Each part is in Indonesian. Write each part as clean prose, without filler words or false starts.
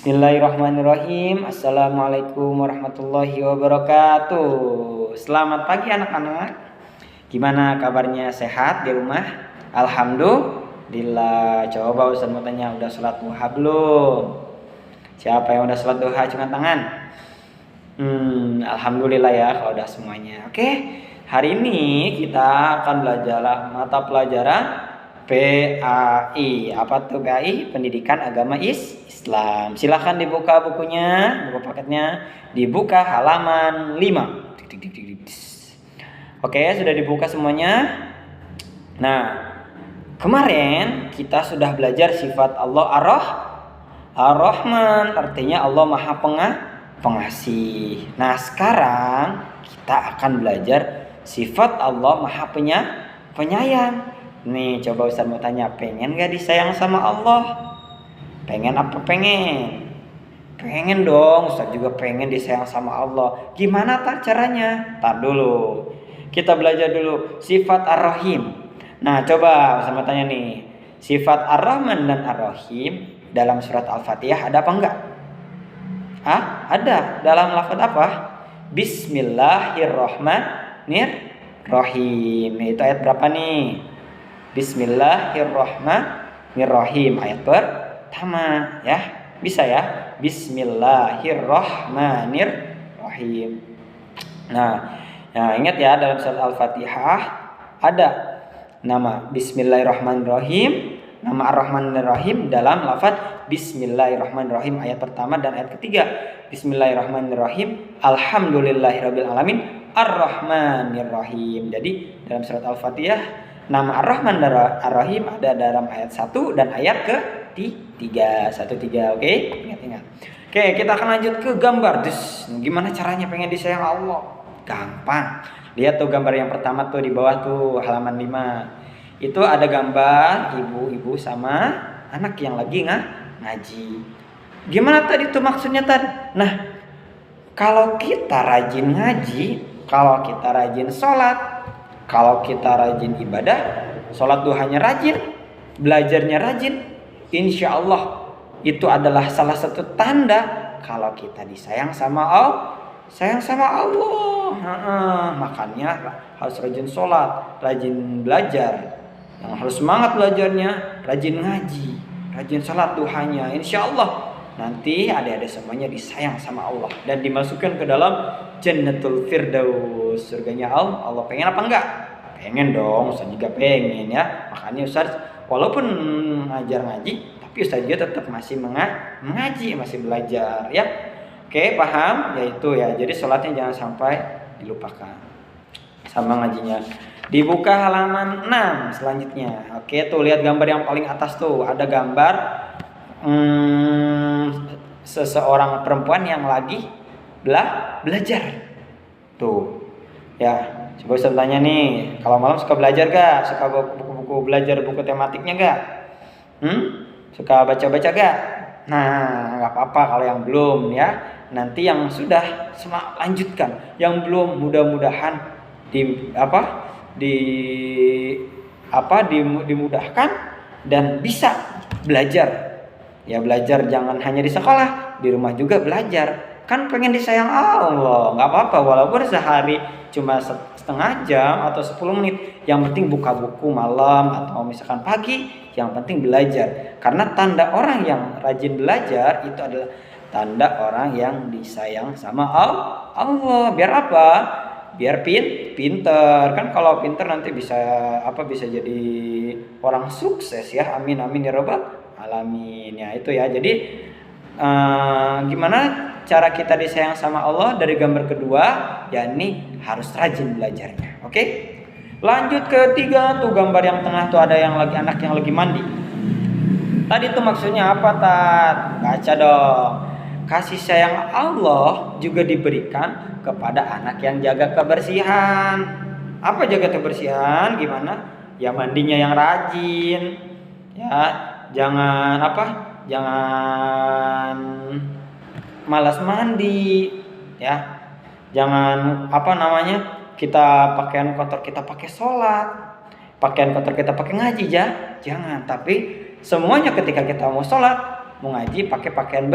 Bismillahirrahmanirrahim. Assalamualaikum warahmatullahi wabarakatuh. Selamat pagi anak-anak. Gimana kabarnya, sehat di rumah? Alhamdulillah. Coba Ustaz mau tanya, udah sholat duha belum? Siapa yang udah sholat duha? Angkat tangan. Alhamdulillah ya kalau udah semuanya. Oke, hari ini kita akan belajar mata pelajaran PAI. Apa tuh PAI? Pendidikan Agama Islam. Silahkan dibuka bukunya, buku paketnya, dibuka halaman 5. Oke, sudah dibuka semuanya. Nah, kemarin kita sudah belajar sifat Allah Ar-Rahman, artinya Allah Maha Pengasih. Nah, sekarang kita akan belajar sifat Allah Maha Penyayang. Nih, coba Ustaz mau tanya, pengen gak disayang sama Allah? Pengen apa pengen? Pengen dong, Ustaz juga pengen disayang sama Allah. Gimana caranya? Tar dulu. Kita belajar dulu sifat Ar-Rahim. Nah, coba Ustaz mau tanya nih, sifat Ar-Rahman dan Ar-Rahim dalam surat Al-Fatihah ada apa enggak? Ada. Dalam lafaz apa? Bismillahirrahmanirrahim. Itu ayat berapa nih? Bismillahirrahmanirrahim, ayat pertama ya. Bisa ya? Bismillahirrahmanirrahim. Nah, ingat ya, dalam surat Al-Fatihah ada nama Bismillahirrahmanirrahim, nama Ar-Rahmanirrahim dalam lafaz Bismillahirrahmanirrahim ayat pertama dan ayat ketiga. Bismillahirrahmanirrahim, Alhamdulillahirabbil alamin, Ar-Rahmanirrahim. Jadi dalam surat Al-Fatihah nama Ar-Rahman dan Ar-Rahim ada dalam ayat 1 dan ayat ke-3. 1-3, oke? Ingat. Oke, kita akan lanjut ke gambar. Terus, gimana caranya pengen disayang Allah? Gampang. Lihat tuh gambar yang pertama tuh di bawah tuh halaman 5. Itu ada gambar ibu-ibu sama anak yang lagi ngaji. Gimana tadi tuh maksudnya tadi? Nah, kalau kita rajin ngaji, kalau kita rajin sholat, kalau kita rajin ibadah, sholat duhanya rajin, belajarnya rajin, insya Allah itu adalah salah satu tanda kalau kita disayang sama Allah. Makanya harus rajin sholat, rajin belajar, yang harus semangat belajarnya, rajin ngaji, rajin sholat duhanya. Insya Allah nanti adik-adik semuanya disayang sama Allah dan dimasukkan ke dalam Jannatul Firdaus, surganya Allah. Allah pengen apa enggak? Pengen dong, Ustaz juga pengen ya. Makanya Ustaz walaupun ngajar ngaji, tapi Ustaz juga tetap masih mengaji, masih belajar ya. Oke, paham? Yaitu ya, jadi sholatnya jangan sampai dilupakan sama ngajinya. Dibuka halaman 6 selanjutnya. Oke, tuh lihat gambar yang paling atas tuh, ada gambar seseorang perempuan yang lagi belajar. Tuh. Ya, coba saya tanya nih, kalau malam suka belajar gak? Suka buku-buku belajar, buku tematiknya gak? Suka baca-baca gak? Nah, gak apa-apa kalau yang belum ya. Nanti yang sudah lanjutkan. Yang belum mudah-mudahan dimudahkan dan bisa belajar. Ya, belajar jangan hanya di sekolah, di rumah juga belajar. Kan pengen disayang Allah, nggak apa-apa walaupun sehari cuma setengah jam atau 10 menit. Yang penting buka buku malam atau misalkan pagi, yang penting belajar. Karena tanda orang yang rajin belajar itu adalah tanda orang yang disayang sama Allah. Biar apa? Biar pinter. Kan kalau pinter nanti bisa jadi orang sukses ya. Amin amin ya rabbal alamin. Ya itu ya. Jadi gimana cara kita disayang sama Allah dari gambar kedua, yakni harus rajin belajarnya. Oke? Lanjut ke 3 tuh, gambar yang tengah tuh ada anak yang lagi mandi. Tadi tuh maksudnya apa, Tat? Baca dong. Kasih sayang Allah juga diberikan kepada anak yang jaga kebersihan. Apa jaga kebersihan? Gimana? Ya mandinya yang rajin. Ya, jangan malas mandi ya. Jangan kita pakaian kotor kita pakai sholat, pakaian kotor kita pakai ngaji jangan. Tapi semuanya ketika kita mau sholat, mau ngaji pakai pakaian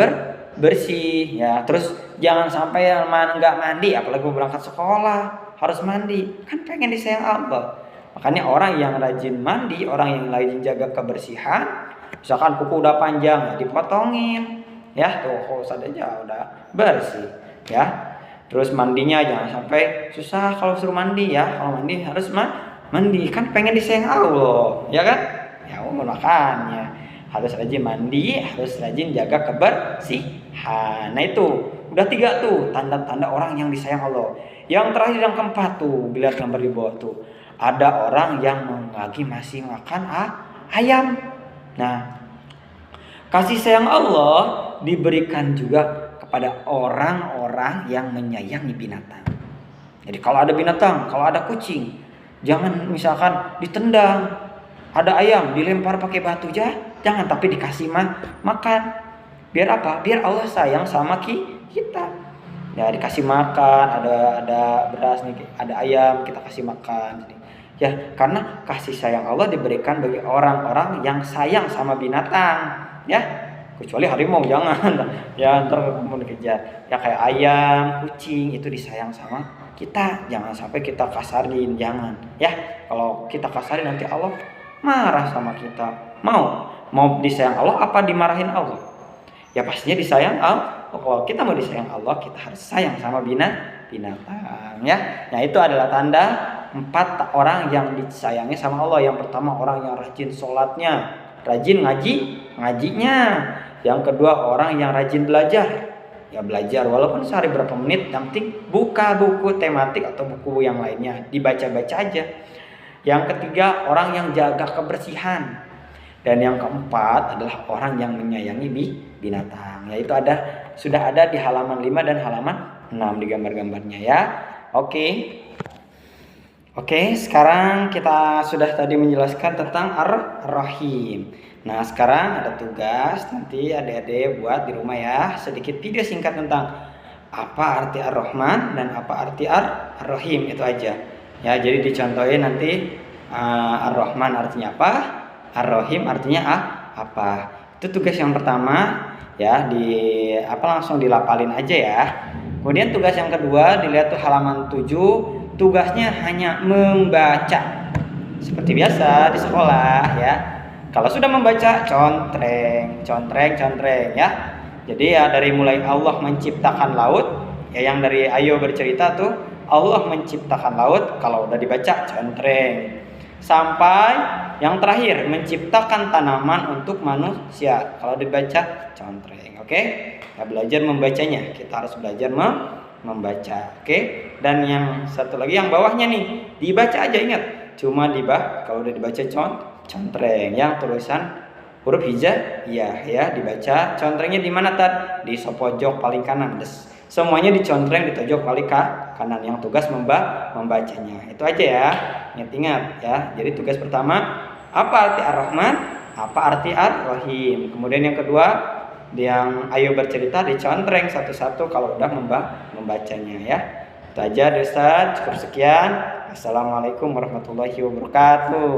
bersih ya. Terus jangan sampai nggak mandi, apalagi mau berangkat sekolah harus mandi, kan pengen disayang Allah. Makanya orang yang rajin mandi, orang yang rajin jaga kebersihan, misalkan kuku udah panjang ya dipotongin ya, tuh saja udah bersih ya. Terus mandinya jangan sampai susah kalau suruh mandi ya. Kalau mandi harus mandi, kan pengen disayang Allah, ya kan? Ya makanya harus rajin mandi, harus rajin jaga kebersihan. Nah itu udah 3 tuh tanda-tanda orang yang disayang Allah. Yang terakhir yang keempat tuh, lihat gambar di bawah tuh. Ada orang yang lagi masih makan ayam. Nah, kasih sayang Allah diberikan juga kepada orang-orang yang menyayangi binatang. Jadi kalau ada binatang, kalau ada kucing, jangan misalkan ditendang. Ada ayam dilempar pakai batu jangan, tapi dikasih makan. Biar apa? Biar Allah sayang sama kita. Ya dikasih makan, ada beras nih, ada ayam kita kasih makan. Jadi, ya karena kasih sayang Allah diberikan bagi orang-orang yang sayang sama binatang, ya. Kecuali harimau jangan, ya ntar mau dikejar. Ya kayak ayam, kucing itu disayang sama kita, jangan sampai kita kasarin, jangan. Ya kalau kita kasarin nanti Allah marah sama kita. Mau disayang Allah apa dimarahin Allah? Ya pastinya disayang Allah. Kalau kita mau disayang Allah, kita harus sayang sama binatang, ya. Nah itu adalah tanda 4 orang yang disayangi sama Allah. Yang pertama orang yang rajin sholatnya, rajin ngajinya. Yang kedua orang yang rajin belajar, ya belajar walaupun sehari berapa menit, yang penting buka buku tematik atau buku yang lainnya dibaca-baca aja. Yang ketiga orang yang jaga kebersihan. Dan yang keempat adalah orang yang menyayangi binatang. Yaitu sudah ada di halaman 5 dan halaman 6 di gambar-gambarnya ya. Oke, sekarang kita sudah tadi menjelaskan tentang Ar-Rahim. Nah, sekarang ada tugas nanti adik-adik buat di rumah ya. Sedikit video singkat tentang apa arti Ar-Rahman dan apa arti Ar-Rahim, itu aja. Ya, jadi dicontohin nanti Ar-Rahman artinya apa, Ar-Rahim artinya apa. Itu tugas yang pertama ya, langsung dilapalin aja ya. Kemudian tugas yang kedua dilihat tuh halaman 7, tugasnya hanya membaca. Seperti biasa di sekolah ya. Kalau sudah membaca contreng ya. Jadi ya dari mulai Allah menciptakan laut, ya yang dari Ayo bercerita tuh Allah menciptakan laut, kalau udah dibaca contreng. Sampai yang terakhir menciptakan tanaman untuk manusia, kalau dibaca contreng. Oke? Ya belajar membacanya, kita harus belajar membaca. Oke? Dan yang satu lagi yang bawahnya nih, dibaca aja, ingat. Cuma kalau udah dibaca contreng, yang tulisan huruf hijaiyah ya dibaca. Contrengnya di mana Tad? Di pojok paling kanan. Semuanya dicontreng di pojok paling kanan. Yang tugas membacanya. Itu aja ya. Ingat ya. Jadi tugas pertama, apa arti Ar-Rahman? Apa arti Ar-Rahim? Kemudian yang kedua, yang Ayo bercerita dicontreng satu-satu kalau udah membacanya ya. Itu aja Ustaz. Cukup sekian. Assalamualaikum warahmatullahi wabarakatuh.